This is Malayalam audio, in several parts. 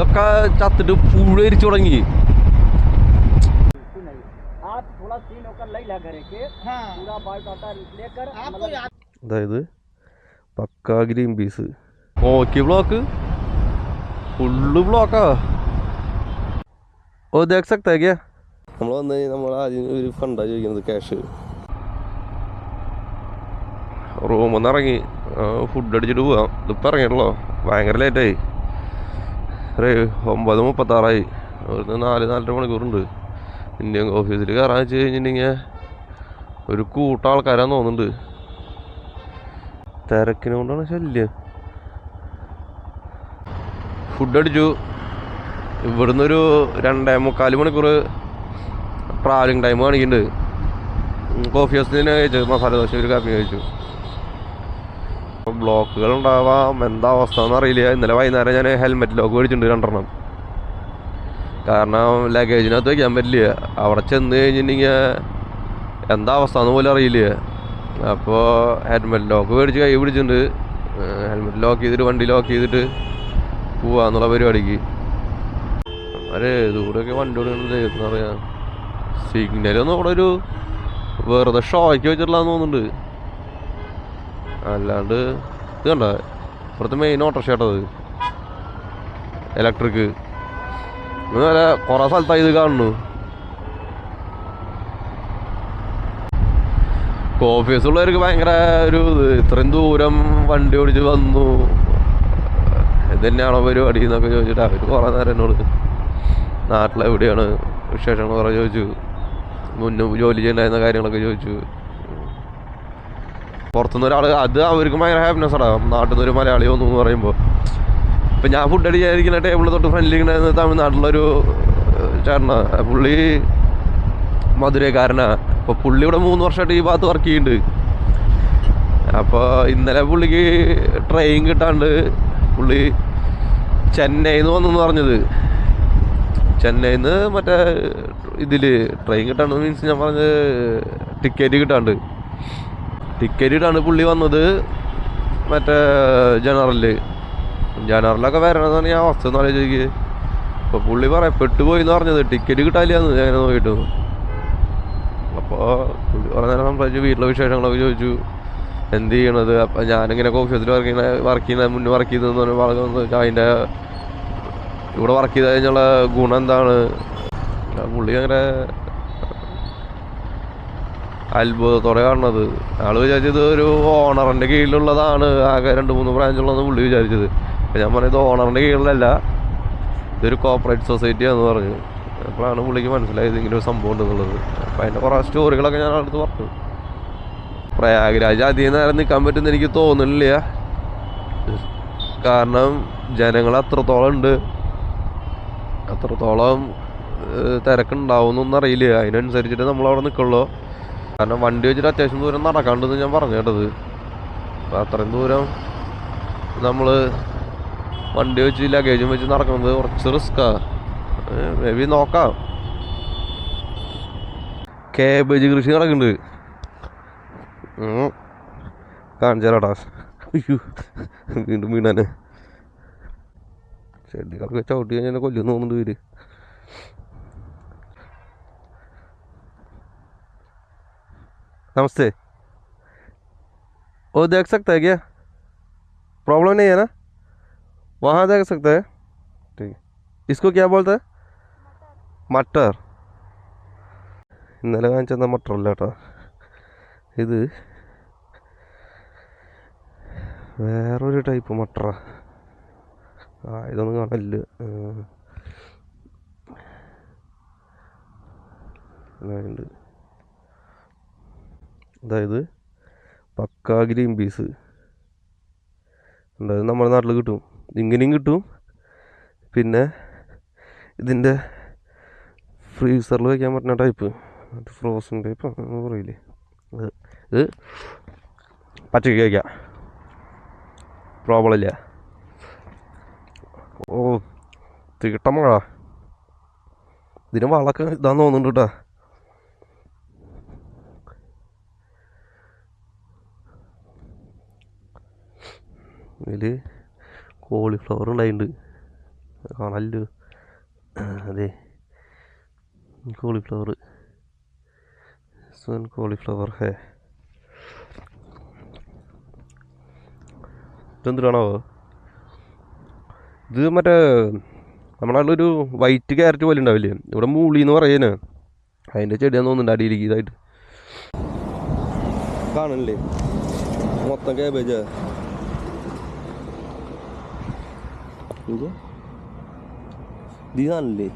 ഇതൊക്കെ ചത്തിട്ട് പുഴരിച്ചു തുടങ്ങി. അതായത് പക്കാ green peace okay block full ബ്ലോക്കാ. ഓ ദേഖ് സക്താ ക്യാ? നമ്മൾ വന്നു കഴിഞ്ഞാൽ നമ്മൾ ആദ്യം ഒരു ഫണ്ടാ ചോദിക്കുന്നത്, ക്യാഷ്. റൂമിൽ നിന്ന് ഇറങ്ങി ഫുഡ് അടിച്ചിട്ട് പോവാം. ഇതിപ്പോൾ ഇറങ്ങിയല്ലോ, ഭയങ്കര ലേറ്റായി. 9:36 ഒരു 4-4.5 മണിക്കൂറുണ്ട്. ഇന്ത്യൻ ഓഫീസിൽ കയറാൻ വെച്ച് കഴിഞ്ഞിട്ടുണ്ടെങ്കിൽ ഒരു കൂട്ടം ആൾക്കാരാന്ന് തോന്നുന്നുണ്ട്. തിരക്കിനെ കൊണ്ടാണ് ശല്യം. ഫുഡ് അടിച്ചു. ഇവിടുന്ന് ഒരു 2.25 മണിക്കൂർ ട്രാവലിംഗ് ടൈം കാണിക്കുന്നുണ്ട്. കോഫി ഹൗസിൽ തന്നെ കഴിച്ചു, മസാല ദോശ ഒരു കാപ്പി കഴിച്ചു. ബ്ലോക്കുകൾ ഉണ്ടാവാം, എന്താ അവസ്ഥ എന്നറിയില്ല. ഇന്നലെ വൈകുന്നേരം ഞാൻ ഹെൽമെറ്റ് ലോക്ക് മേടിച്ചിട്ടുണ്ട് 2 കാരണം ലഗേജിനകത്ത് വയ്ക്കാൻ പറ്റില്ല. അവിടെ ചെന്ന് കഴിഞ്ഞിട്ടുണ്ടെങ്കിൽ എന്താ അവസ്ഥ എന്ന് പോലും അറിയില്ല. അപ്പോൾ ഹെൽമെറ്റ് ലോക്ക് മേടിച്ച് കൈ പിടിച്ചിട്ടുണ്ട്. ഹെൽമെറ്റ് ലോക്ക് ചെയ്തിട്ട് വണ്ടി ലോക്ക് ചെയ്തിട്ട് പോവാന്നുള്ള പരിപാടിക്ക്. അരെ ദൂരെയൊക്കെ വണ്ടി ഓടുന്നത് എന്ന് പറയാം. സിഗ്നലൊന്നും അവിടെ ഒരു വെറുതെ ഷോയ്ക്ക് വെച്ചിട്ടില്ലാന്ന് തോന്നുന്നുണ്ട്. അല്ലാണ്ട് ഇത് കണ്ട ഇവിടുത്തെ മെയിൻ ഓട്ടോറിക്ഷ കേട്ടത് ഇലക്ട്രിക്. ഇന്നലെ കുറേ സ്ഥലത്തായി ഇത് കാണുന്നു. കോഫീസ് ഉള്ളവർക്ക് ഭയങ്കര ഒരു ഇത്രയും ദൂരം വണ്ടി ഓടിച്ച് വന്നു, ഇത് തന്നെയാണോ പരിപാടി എന്നൊക്കെ ചോദിച്ചിട്ട് അവർ കുറേ നേരം എന്നോട് നാട്ടിലെവിടെയാണ് വിശേഷങ്ങൾ കുറേ ചോദിച്ചു. മുന്നേ ജോലി ചെയ്യണ്ടായിരുന്ന കാര്യങ്ങളൊക്കെ ചോദിച്ചു. പുറത്തുനിന്ന് ഒരാൾ, അത് അവർക്ക് ഭയങ്കര ഹാപ്പിനെസ് ആണ് നാട്ടിൽ നിന്ന് ഒരു മലയാളി വന്നു എന്ന് പറയുമ്പോൾ. ഇപ്പം ഞാൻ ഫുഡ് അടിക്കാതിരിക്കുന്ന ടേബിളിൽ തൊട്ട് ഫ്രണ്ടിലിരിക്കുന്ന തമിഴ്നാട്ടിലൊരു ചേട്ടനാണ്. പുള്ളി മധുരക്കാരനാണ്. അപ്പോൾ പുള്ളി ഇവിടെ 3 വർഷമായിട്ട് ഈ ഭാഗത്ത് വർക്ക് ചെയ്യുന്നുണ്ട്. അപ്പോൾ ഇന്നലെ പുള്ളിക്ക് ട്രെയിൻ കിട്ടാണ്ട് പുള്ളി ചെന്നൈയിൽ നിന്ന് വന്നെന്ന് പറഞ്ഞത്. ചെന്നൈയിൽ നിന്ന് മറ്റേ ഇതിൽ ട്രെയിൻ കിട്ടാണ്ട് മീൻസ് ഞാൻ പറഞ്ഞത് ടിക്കറ്റ് കിട്ടാണ്ട് പുള്ളി വന്നത് മറ്റേ ജനറലൊക്കെ വരണമെന്നാണ് ഞാൻ അവസ്ഥ എന്ന് ആലോചിക്കുക. അപ്പോൾ പുള്ളി പറയാം പെട്ടുപോയി എന്ന് പറഞ്ഞത്, ടിക്കറ്റ് കിട്ടാനില്ലാന്ന് ഞാൻ നോക്കിയിട്ട്. അപ്പോൾ പുള്ളി കുറേ നേരം സംസാരിച്ചു, വീട്ടിലെ വിശേഷങ്ങളൊക്കെ ചോദിച്ചു, എന്ത് ചെയ്യണത്. അപ്പം ഞാനിങ്ങനെ കോഫി ഹൗസിൽ വർക്ക് ചെയ്യുന്ന മുന്നേ വർക്ക് ചെയ്തതെന്ന് പറഞ്ഞാൽ അതിൻ്റെ ഇവിടെ വർക്ക് ചെയ്ത് കഴിഞ്ഞുള്ള ഗുണം എന്താണ്. പുള്ളി അങ്ങനെ അത്ഭുതത്തോടെ കാണുന്നത്. ആൾ വിചാരിച്ചത് ഒരു ഓണറിൻ്റെ കീഴിലുള്ളതാണ്, ആകെ 2-3 ബ്രാഞ്ചുള്ളതെന്ന് പുള്ളി വിചാരിച്ചത്. അപ്പം ഞാൻ പറഞ്ഞത് ഓണറിൻ്റെ കീഴിലല്ല, ഇതൊരു കോപ്പറേറ്റ് സൊസൈറ്റിയാണെന്ന് പറഞ്ഞു. അപ്പോഴാണ് പുള്ളിക്ക് മനസ്സിലായത് ഇങ്ങനെ ഒരു സംഭവം ഉണ്ടെന്നുള്ളത്. അപ്പം അതിൻ്റെ കുറേ സ്റ്റോറികളൊക്കെ ഞാൻ അടുത്ത് പറഞ്ഞു. പ്രയാഗ്രാജ് അധികം നേരം നിൽക്കാൻ പറ്റുമെന്ന് എനിക്ക് തോന്നുന്നില്ല. കാരണം ജനങ്ങൾ അത്രത്തോളം ഉണ്ട്, അത്രത്തോളം തിരക്കുണ്ടാവുമെന്നൊന്നും അറിയില്ല. അതിനനുസരിച്ചിട്ട് നമ്മളവിടെ നിൽക്കുള്ളൂ. കാരണം വണ്ടി വെച്ചിട്ട് അത്യാവശ്യം ദൂരം നടക്കാണ്ടെന്ന് ഞാൻ പറഞ്ഞു കേട്ടത്. അപ്പം അത്രയും ദൂരം നമ്മൾ വണ്ടി വെച്ച് ലഗേജും വെച്ച് നടക്കുന്നത് കുറച്ച് റിസ്ക്കാണ്. മേ ബി നോക്കാം. കേബേജ് കൃഷി നടക്കുന്നുണ്ട്. കാണിച്ചാലാട്ടാ. അയ്യോ വീണ്ടും വീണാന്. ചെടികളൊക്കെ ചവിട്ടി കഴിഞ്ഞാൽ കൊല്ലുന്നു തോന്നുന്നുണ്ട് ഇവര്. नमस्ते, वो देख सकता है क्या? प्रॉब्लम नहीं है ना? वहाँ देख सकता है. ठीक. इसको क्या बोलता है? मटर. ഇന്നലെ കാണിച്ചെന്ന മട്ടർ അല്ല കേട്ടോ, ഇത് വേറൊരു ടൈപ്പ് മട്ടറാ. ഇതൊന്നും കാണില്ല. ഉണ്ട്. അതായത് പക്കാ ഗ്രീൻ പീസ് ഉണ്ടായത് നമ്മുടെ നാട്ടിൽ കിട്ടും. ഇങ്ങനെയും കിട്ടും. പിന്നെ ഇതിൻ്റെ ഫ്രീസറിൽ വയ്ക്കാൻ പറ്റുന്ന ടൈപ്പ്, ഫ്രോസൺ ടൈപ്പ് അങ്ങനെ പറയില്ലേ, ഇത് പച്ചയ്ക്ക് വയ്ക്കാം, പ്രോബ്ലം ഇല്ല. ഓ തീട്ട മഴ. ഇതിന് വളമൊക്കെ ഇതാന്ന് തോന്നുന്നുണ്ട് കേട്ടോ. ഇതിൽ കോളിഫ്ലവർ ഉണ്ടായിട്ടുണ്ട്. കാണല്ലോ. അതെ, കോളിഫ്ലവർ, കോളിഫ്ലവർ ഹേ. ഇതെന്തിനാണോ ഇത്? മറ്റേ നമ്മളൊരു വൈറ്റ് ക്യാരറ്റ് പോലെ ഉണ്ടാവില്ലേ, ഇവിടെ മൂളി എന്ന് പറയുന്നേ, അതിൻ്റെ ചെടിയാന്ന് തോന്നുന്നുണ്ട് അടിയിലേക്ക് ഇതായിട്ട് കാണണില്ലേ. മൊത്തം കാബേജാ. ഇത് കാണില്ലേ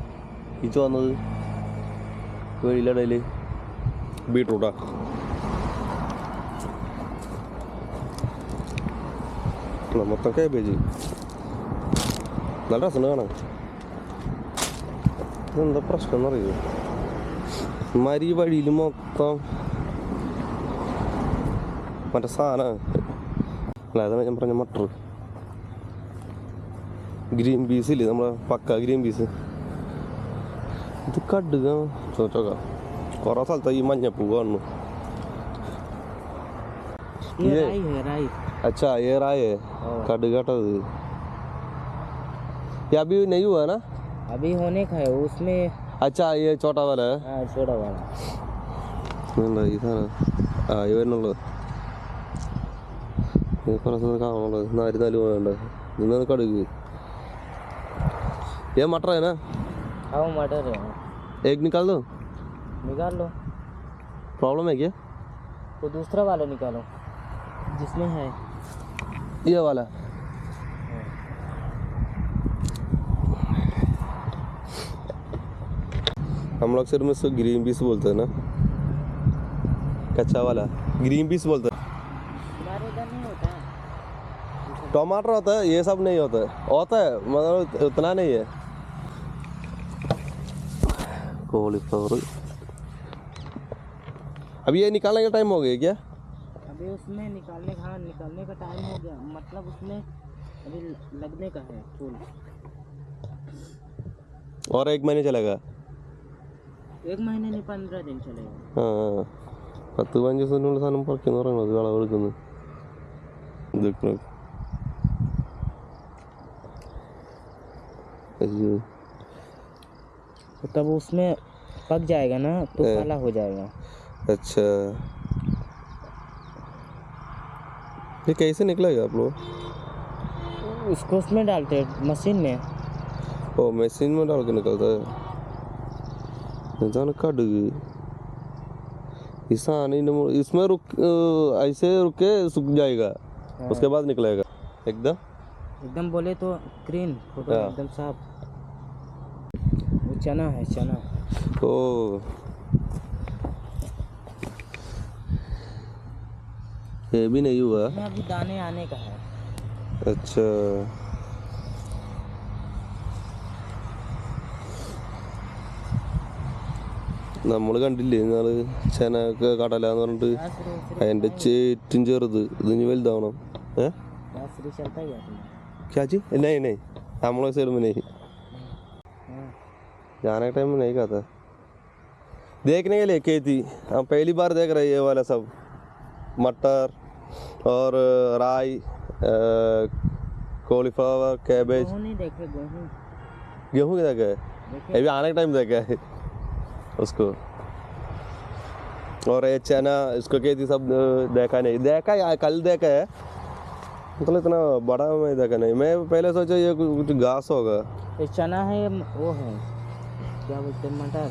ഈ ചുവന്നത് വെളിയിലിടയിൽ? ബീട്രൂട്ടാ. മൊത്തം കാബേജ്. നല്ല രസമാണ് കാണാൻ. ഇതെന്താ പ്രശ്നം എന്നറിയോ, മരി വഴിയിൽ മൊത്തം മറ്റേ സാധനമാണ്. അല്ല, അതാണ് ഞാൻ പറഞ്ഞ മട്ടർ, ഗ്രീൻ പീസ് ഇല്ലേ, നമ്മളെ പക്ക ഗ്രീൻ പീസ്. ഇത് കടുക ചോക്കാം. കുറേ സ്ഥലത്ത് ഈ മഞ്ഞപ്പൂ കാണുന്നു. अच्छा ये राय है, कड़गा तो ये अभी नहीं हुआ ना? अभी होने का है उसमें। अच्छा ये छोटा वाला है? हाँ छोटा वाला। नहीं ये था ना, हाँ ये वाला लो, ये पर असर काम वाला नारी नाली वाला जिन्ना कड़गी। ये मटर है ना? हाँ मटर है। एक निकाल दो। निकाल लो। प्रॉब्लम है क्या? तो दूसरा वाला निकालो जिसमें है ये वाला। हम लोग सिर्फ इसको ग्रीन पीस बोलते हैं ना, कच्चा वाला ग्रीन पीस बोलते हैं। हमारे इधर नहीं होता है। टमाटर होता है, ये सब नहीं होता है। होता है मतलब उतना नहीं है। कॉलीफ्लावर अभी ये निकालने का टाइम हो गया क्या? अभी उसमें निकालने का टाइम हो गया, मतलब उसमें अभी लगने का है फूल। और 1 महीने चलेगा? 1 महीने नहीं 15 दिन चलेगा। हाँ 10-15 ദിവസത്തിനുള്ള സാധനം പറിക്കുന്നു പറയുന്നത് വിളവെടുക്കുന്നു. तब उसमें पक जाएगा ना तो काला हो जाएगा। अच्छा ये कैसे निकलेगा आप लोग? उसको उसमें डालते हैं मशीन में। ओ मशीन में डाल के निकलता है। कड़ग इसमें ऐसे रुक के सूख जाएगा। हाँ। उसके बाद निकलेगा एकदम बोले तो ग्रीन फोटो एकदम साफ। वो चना है, चना। ओ ये भी नहीं हुआ, अभी दाने आने का है। अच्छा നമ്മൾ കണ്ടില്ലേ നാള് ചേനയൊക്കെ കടലാന്ന് പറഞ്ഞിട്ട് അതിൻ്റെ ചേറ്റും ചെറുത് ഇതിന് വലുതാവണം. क्या जी? नहीं नहीं हम लोग सिर में नहीं, जाने के टाइम में नहीं खाता। देखने के लिए खेती हम पहली बार देख रहे हैं ये वाला सब, मटर और राई, कॉलीफ्लावर, कैबेज। नहीं देखे गेहूँ क्या देखा है? अभी आने के टाइम देखा है उसको। और ये चना इसको खेती सब देखा नहीं, देखा कल देखा है, मतलब इतना बड़ा मैं देखा नहीं। मैं पहले सोचा ये कुछ घास होगा। ये चना है, वो है क्या बोलते हैं मटर।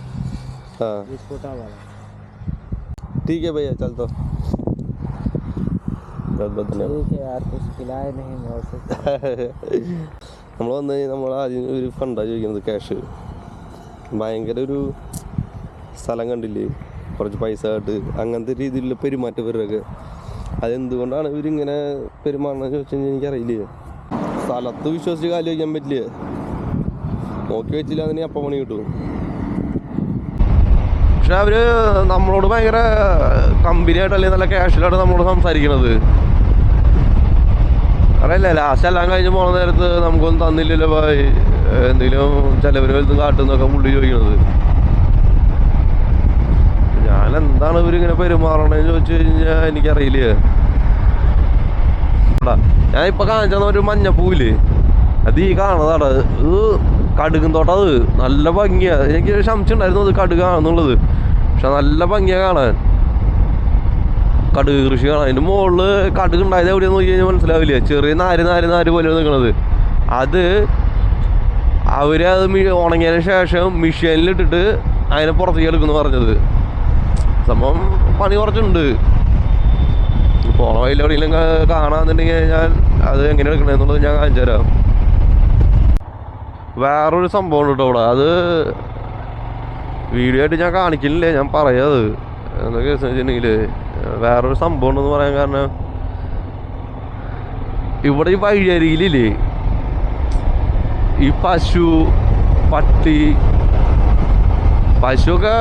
हाँ ये छोटा वाला। ठीक है भैया चल तो ठीक है यार, कुछ खिलाए नहीं और से നമ്മൾ വന്നു കഴിഞ്ഞാൽ നമ്മൾ ആദ്യം ഒരു ഫണ്ടാണ് ചോദിക്കുന്നത്, ക്യാഷ്. ഭയങ്കര ഒരു സ്ഥലം കണ്ടില്ലേ, കുറച്ച് പൈസ ആയിട്ട് അങ്ങനത്തെ രീതിയിലുള്ള പെരുമാറ്റം ഇവരൊക്കെ. അതെന്തുകൊണ്ടാണ് ഇവരിങ്ങനെ പെരുമാറണമെന്ന് ചോദിച്ചു കഴിഞ്ഞാൽ എനിക്കറിയില്ല. സ്ഥലത്ത് വിശ്വസിച്ച് കാല് വയ്ക്കാൻ പറ്റില്ല, നോക്കി വെച്ചില്ല അതിന് അപ്പം പണി കിട്ടും. പക്ഷെ അവർ നമ്മളോട് ഭയങ്കര കമ്പനിയായിട്ട് അല്ലെങ്കിൽ നല്ല ക്യാഷിലാണ് നമ്മളോട് സംസാരിക്കണത്. അറിയില്ല, ലാസ്റ്റ് എല്ലാം കഴിഞ്ഞ് പോണ നേരത്ത് നമുക്കൊന്നും തന്നില്ലല്ലോ ഭായ്, എന്തെങ്കിലും ചിലവര് വലുതും കാട്ടുന്നൊക്കെ പുള്ളി ചോദിക്കണത്. ഞാൻ എന്താണ് ഇവരിങ്ങനെ പെരുമാറണേന്ന് ചോദിച്ചു കഴിഞ്ഞാൽ എനിക്കറിയില്ല. ഞാൻ ഇപ്പൊ കാണിച്ചത് ഒരു മഞ്ഞപ്പൂവില്ലേ, അത് ഈ കാണുന്നതാണ്. ഇത് കടുകും തോട്ടം. അത് നല്ല ഭംഗിയാണ്. എനിക്ക് സംശയമുണ്ടായിരുന്നു അത് കടുകാണെന്നുള്ളത്. പക്ഷെ നല്ല ഭംഗിയാണ് കാണാൻ. കടുക് കൃഷി കാണാൻ. അതിൻ്റെ മുകളിൽ കടുക് ഉണ്ടായത് എവിടെയെന്ന് നോക്കി കഴിഞ്ഞാൽ മനസ്സിലാവില്ല. ചെറിയ നാര് പോലെ നിൽക്കണത്. അത് അവരത് ഉണങ്ങിയതിന് ശേഷം മെഷീനിലിട്ടിട്ട് അതിനെ പുറത്തേക്ക് എടുക്കുമെന്ന് പറഞ്ഞത്. സംഭവം പണി കുറച്ചുണ്ട്. പോണ വഴിയിൽ എവിടെയെങ്കിലും കാണാന്നുണ്ടെങ്കിൽ ഞാൻ അത് എങ്ങനെ എടുക്കണമെന്നുള്ളത് ഞാൻ കാണിച്ചു തരാം. വേറൊരു സംഭവം ഉണ്ട് കേട്ടോ അവിടെ. അത് വീഡിയോ ആയിട്ട് ഞാൻ കാണിക്കുന്നില്ലേ, ഞാൻ പറയാത് എന്നൊക്കെ വെച്ചിട്ടുണ്ടെങ്കിൽ വേറൊരു സംഭവം ഉണ്ടെന്ന് പറയാൻ കാരണം, ഇവിടെ ഈ വഴിയരികിലില്ലേ ഈ പശു, പട്ടി, പശുവൊക്കെ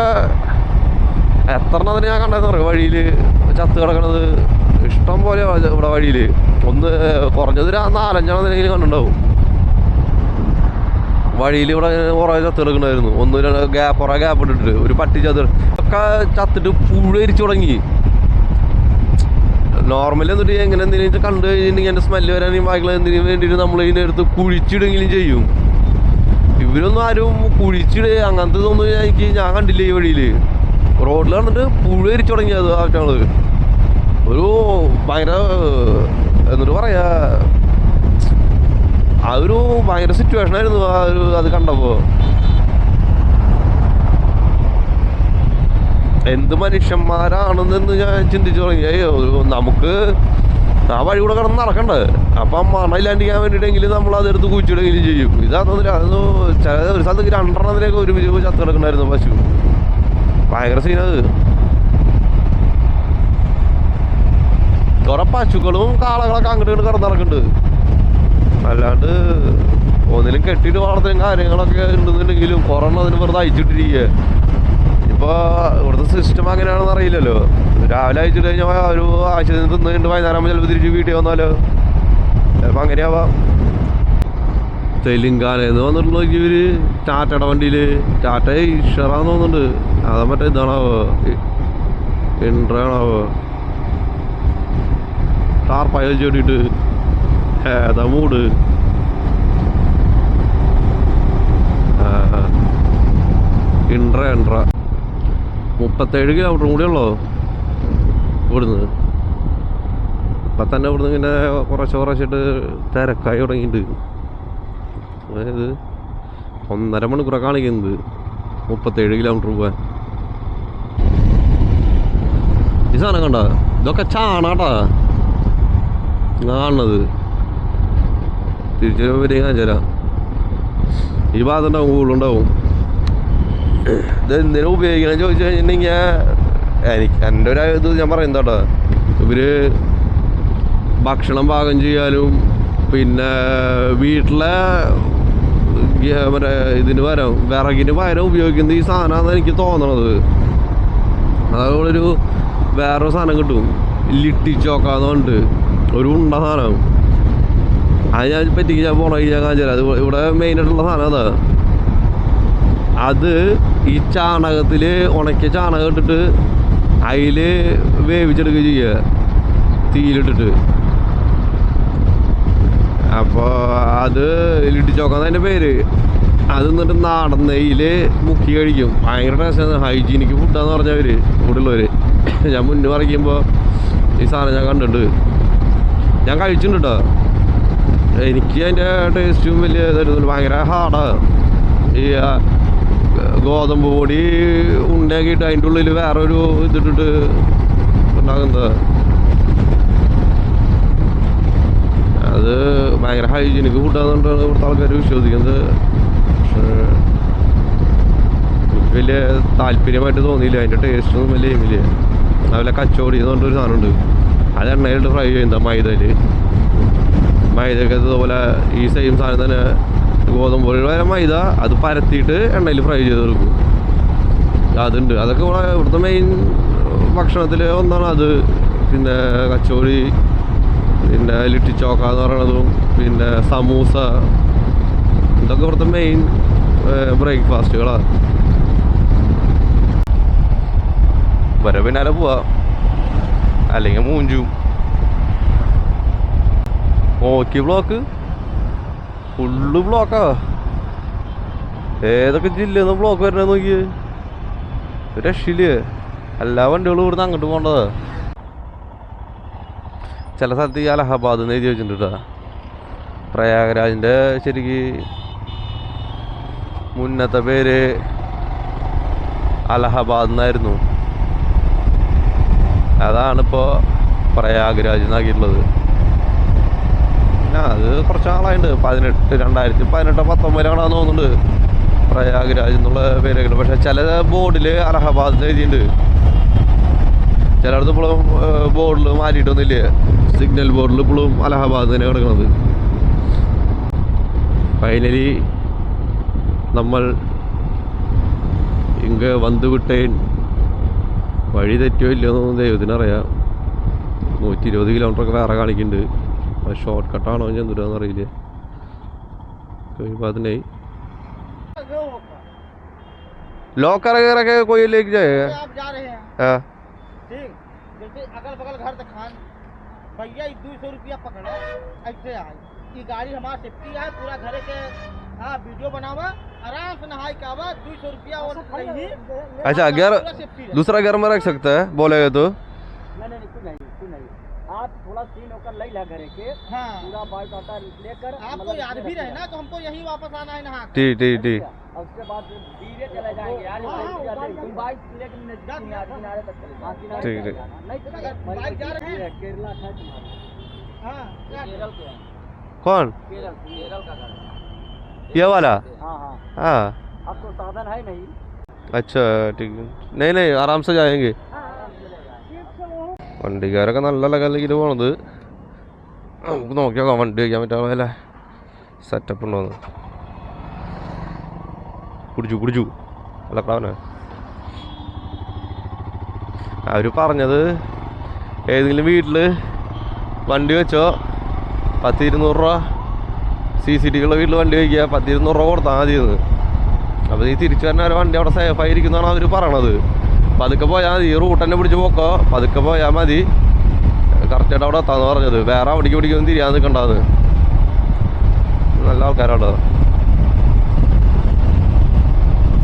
എത്ര എണ്ണത്തിന് ഞാൻ കണ്ടതെന്ന് പറയും വഴിയിൽ ചത്ത് കിടക്കണത്. ഇഷ്ടം പോലെ ഇവിടെ വഴിയിൽ. ഒന്ന് കുറഞ്ഞത് 4-5 കണ്ടുണ്ടാവും വഴിയിൽ. ഇവിടെ കുറേ ചത്ത് കിടക്കണമായിരുന്നു. കുറേ ഗ്യാപ്പ് ഇട്ടിട്ട് ഒരു പട്ടി ഒക്കെ ചത്തിട്ട് പുഴരിച്ചു തുടങ്ങി. നോർമലി എന്നിട്ട് എങ്ങനെ എന്തെങ്കിലും കണ്ടു കഴിഞ്ഞിട്ടുണ്ടെങ്കിൽ എൻ്റെ സ്മെല്ല് വരാനും ബാക്കിയുള്ള എന്തിനും വേണ്ടിയിട്ട് നമ്മൾ ഇതിൻ്റെ അടുത്ത് കുഴിച്ചിടുമെങ്കിലും ചെയ്യും. ഇവരൊന്നും ആരും കുഴിച്ചിട് അങ്ങനത്തെ ഇതൊന്നും ഞാൻ കണ്ടില്ല ഈ വഴിയിൽ. റോഡിൽ വന്നിട്ട് പുഴരിച്ചു തുടങ്ങിയത് ആവശ്യങ്ങൾ. ഒരു ഭയങ്കര എന്നിട്ട് പറയാ, ആ ഒരു ഭയങ്കര സിറ്റുവേഷൻ ആയിരുന്നു അത് കണ്ടപ്പോൾ. എന്ത് മനുഷ്യന്മാരാണെന്ന് ഞാൻ ചിന്തിച്ചു തുടങ്ങി. നമുക്ക് ആ വഴി കൂടെ കിടന്ന് നടക്കണ്ടേ? അപ്പം മണയില്ലാണ്ടിരിക്കാൻ വേണ്ടിയിട്ടെങ്കിലും നമ്മൾ അതെടുത്ത് കുഴിച്ചിടുകയും ചെയ്യും. ഇതൊന്നുമില്ല. അത് ചില ഒരു സ്ഥലത്ത് 2 ഒരുമിച്ച് ചത്ത് കിടക്കണ്ടായിരുന്നു പശു. ഭയങ്കര സീനത്. കുറെ പശുക്കളും കാളകളൊക്കെ അങ്ങോട്ട് കിടന്ന് നടക്കുന്നുണ്ട്. അല്ലാണ്ട് ഒന്നിലും കെട്ടിയിട്ട് വളർത്തുന്ന കാര്യങ്ങളൊക്കെ ഉണ്ടെന്നുണ്ടെങ്കിലും കുറേ അതിന് വെറുതെ അയച്ചിട്ടിരിക്കുക. ഇപ്പോൾ ഇവിടുത്തെ സിസ്റ്റം അങ്ങനെയാണെന്ന് അറിയില്ലല്ലോ. രാവിലെ അയച്ചിട്ട് കഴിഞ്ഞാൽ ഒരു ആഴ്ചയിൽ തിന്നിട്ട് വൈകുന്നേരം ചിലപ്പോൾ തിരിച്ച് വീട്ടിൽ വന്നാലോ ചിലപ്പോൾ അങ്ങനെയാവാം. തെലുങ്കാനയെന്ന് വന്നിട്ടുള്ള ഇവർ ടാറ്റയുടെ വണ്ടിയിൽ ടാറ്റ ഈശ്വറാന്ന് തോന്നുന്നുണ്ട്. അതാ മറ്റേ ഇതാണാവോ, ഇൻട്രാണാവോ, ടാർപ്പായ ചെടിയിട്ട് ഏതാ മൂട്. ഇൻട്ര 37 കിലോമീറ്റർ കൂടിയുള്ളോ ഇവിടുന്ന്. ഇപ്പം തന്നെ ഇവിടുന്ന് ഇങ്ങനെ കുറച്ചിട്ട് തിരക്കായി തുടങ്ങിയിട്ടുണ്ട്. അതായത് 1.5 മണിക്കൂറൊക്കെ കാണിക്കുന്നത് 37 കിലോമീറ്റർ പോകാൻ. ഈ സാധനം കണ്ട, ഇതൊക്കെ ചാണാട്ടാ കാണുന്നത്. തിരിച്ചു വരിക കാണിച്ചാ ഈ ഭാഗത്ത് ഉണ്ടാവും, കൂടുതലുണ്ടാവും. ഇത് എന്തിനാ ഉപയോഗിക്കണം ചോദിച്ചു കഴിഞ്ഞിട്ടുണ്ടെങ്കിൽ എൻ്റെ ഒരു ഇത് ഞാൻ പറയുന്നതാട്ടാ. ഇവര് ഭക്ഷണം പാകം ചെയ്യാനും പിന്നെ വീട്ടിലെ മറ്റേ ഇതിന് പകരം വിറകിന് പകരം ഉപയോഗിക്കുന്നത് ഈ സാധനമാണെന്ന് എനിക്ക് തോന്നണത്. അതുപോലൊരു വേറൊരു സാധനം കിട്ടും, ലിട്ടി ചോക്കാന്ന് പറഞ്ഞിട്ട് ഒരു ഉണ്ട സാധനം. അത് ഞാൻ പറ്റിക്ക് ഞാൻ പോണ ഞാൻ കാണിച്ചാൽ അത് ഇവിടെ മെയിനായിട്ടുള്ള സാധനം അതാ. അത് ഈ ചാണകത്തിൽ ഉണക്കിയ ചാണകം ഇട്ടിട്ട് അതിൽ വേവിച്ചെടുക്കുക ചെയ്യുക തീയിലിട്ടിട്ട്. അപ്പോൾ അത് ലിട്ടി ചോക്കാന്ന് അതിൻ്റെ പേര്. അത് എന്നിട്ട് നാടൻ നെയ്യിൽ മുക്കി കഴിക്കും. ഭയങ്കര ടേസ്റ്റാണ്. ഹൈജീനിക്ക് ഫുഡാന്ന് പറഞ്ഞവർ ഇവിടെയുള്ളവർ. ഞാൻ മുന്നേ പറിക്കുമ്പോൾ ഈ സാധനം ഞാൻ കണ്ടിട്ടുണ്ട്, ഞാൻ കഴിച്ചിട്ടുണ്ട് കേട്ടോ. എനിക്ക് അതിൻ്റെ ടേസ്റ്റും വലിയ ഇതായിരുന്നു. ഭയങ്കര ഹാർഡാണ്. ഈ ഗോതമ്പ് പൊടി ഉണ്ടാക്കിയിട്ട് അതിൻ്റെ ഉള്ളിൽ വേറൊരു ഇതിട്ടിട്ട് ഉണ്ടാക്കുന്നത്. അത് ഭയങ്കര ഹൈജീനിക്ക് ഫുഡാണെന്നുകൊണ്ടാണ് ഇവിടുത്തെ ആൾക്കാർ വിശ്വസിക്കുന്നത്. പക്ഷേ എനിക്ക് വലിയ താല്പര്യമായിട്ട് തോന്നിയില്ല. അതിൻ്റെ ടേസ്റ്റൊന്നും വലിയ എയിമില്ല. അതുപോലെ കച്ചോടി എന്ന് പറഞ്ഞൊരു സാധനമുണ്ട്, അത് എണ്ണയിലിട്ട് ഫ്രൈ ചെയ്യുന്നത് മൈദയിൽ. മൈദയൊക്കെ ഇതുപോലെ ഈ സെയിം സാധനം തന്നെ ഗോതമ്പ് പൊടി വരെ മൈദ അത് പരത്തിയിട്ട് എണ്ണയിൽ ഫ്രൈ ചെയ്ത് കൊടുക്കും. അതുണ്ട്. അതൊക്കെ ഇവിടുത്തെ മെയിൻ ഭക്ഷണത്തിൽ ഒന്നാണ് അത്. പിന്നെ കച്ചോടി, പിന്നെ ലിട്ടി ചോക്ക എന്ന് പറയണതും, പിന്നെ സമൂസ, ഇതൊക്കെ ഇവിടുത്തെ മെയിൻ ബ്രേക്ക്ഫാസ്റ്റുകളാണ്. വരെ പിന്നാലെ പോവാ, അല്ലെങ്കിൽ മൂഞ്ചും. ഓക്കെ ബ്ലോക്ക് ഫുള്ള് ബ്ലോക്കാ. ഏതൊക്കെ ജില്ലയിൽ നിന്ന് ബ്ലോക്ക് വരണേ നോക്കി. രക്ഷയില് എല്ലാ വണ്ടികളും ഇവിടുന്ന് അങ്ങോട്ട് പോകേണ്ടതാ. ചില സ്ഥലത്ത് ഈ അലഹബാദ് എന്ന് എഴുതി വെച്ചിട്ടുണ്ട് കേട്ടോ. പ്രയാഗ്രാജിൻ്റെ ശരിക്ക് മുന്നത്തെ പേര് അലഹബാദ് എന്നായിരുന്നു. അതാണിപ്പോൾ പ്രയാഗ്രാജ് എന്നാക്കിയിട്ടുള്ളത്. പിന്നെ അത് കുറച്ച് നാളായിട്ടുണ്ട്. 2018-19 തോന്നുന്നുണ്ട് പ്രയാഗ്രാജ് എന്നുള്ള പേരൊക്കെ. പക്ഷെ ചില ബോർഡിൽ അലഹബാദ് എഴുതിയിട്ടുണ്ട്. ചിലയിടത്ത് ഇപ്പോഴും ബോർഡിൽ മാറ്റിയിട്ടൊന്നുമില്ല. സിഗ്നൽ ബോർഡിൽ ഇപ്പോഴും അലഹബാദ് തന്നെ കിടക്കുന്നത്. ഫൈനലി നമ്മൾ ഇങ്ങ് വന്നുവിട്ടേൻ. വഴി തെറ്റോ ഇല്ലയെന്നൊന്നും ദൈവത്തിനറിയാം. 120 കിലോമീറ്ററൊക്കെ വേറെ കാണിക്കുന്നുണ്ട്. അത് ഷോർട്ട് കട്ടാണോ ചെന്നിട്ടാന്ന് അറിയില്ല. बाद नहीं लॉकर वगैरह के कोई लेके जाएगा। आप जा रहे हैं हाँ ठीक, जैसे अगल बगल घर तक खान भैया 200 रुपया पकड़े ऐसे आए। ये गाड़ी हमारा सेफ्टी है पूरा घरे के। हाँ वीडियो बनावा आराम से नहाई के आवा 200 रुपया और रही। अच्छा अगर दूसरा घर में रख सकता है बोलेगा तो नहीं कुछ नहीं आप थोड़ा सीन होकर ले ला घरे के। हाँ पूरा बाइक आता लेकर आपको याद भी रहे ना तो हमको यही वापस आना है नहा। ठीक ठीक ठीक। उसके बाद धीरे चले जाएंगे यार। तुम बाइक लेकर किनारे तक चले जाओ। ठीक ठीक। नहीं तो बाइक जा रहे हैं केरला है तुम्हारा। हाँ केरल के कौन केरल का घर ये वाला। हाँ हाँ हाँ अब तो साधन है नहीं। अच्छा ठीक है। नहीं नहीं आराम से जाएंगे। വണ്ടിക്കാരൊക്കെ നല്ല ലെവലിൽ പോണത്. നമുക്ക് നോക്കി നോക്കാം വണ്ടി വയ്ക്കാൻ പറ്റാതെ വല്ല സെറ്റപ്പ് ഉണ്ടോന്ന്. കുടിച്ചു അല്ല പ്രാവന അവർ പറഞ്ഞത് ഏതെങ്കിലും വീട്ടിൽ വണ്ടി വെച്ചോ 10-200 രൂപ CCTV ഉള്ള വീട്ടിൽ വണ്ടി വയ്ക്കുക 10-200 രൂപ കൊടുത്താൽ മതിയെന്ന്. അപ്പോൾ നീ തിരിച്ചു വരുന്ന ഒരു വണ്ടി അവിടെ സേഫായിരിക്കുന്നതാണ് അവർ പറയണത്. പതുക്കെ പോയാൽ മതി. ഈ റൂട്ട് തന്നെ പിടിച്ച് പോക്കോ പതുക്കെ പോയാൽ മതി. കറക്റ്റായിട്ട് അവിടെ എത്താമെന്ന് പറഞ്ഞത്. വേറെ അവിടേക്ക് പിടിക്കൊന്നും തിരിയാൻ നിൽക്കണ്ടാന്ന്. നല്ല ആൾക്കാരവിടെ.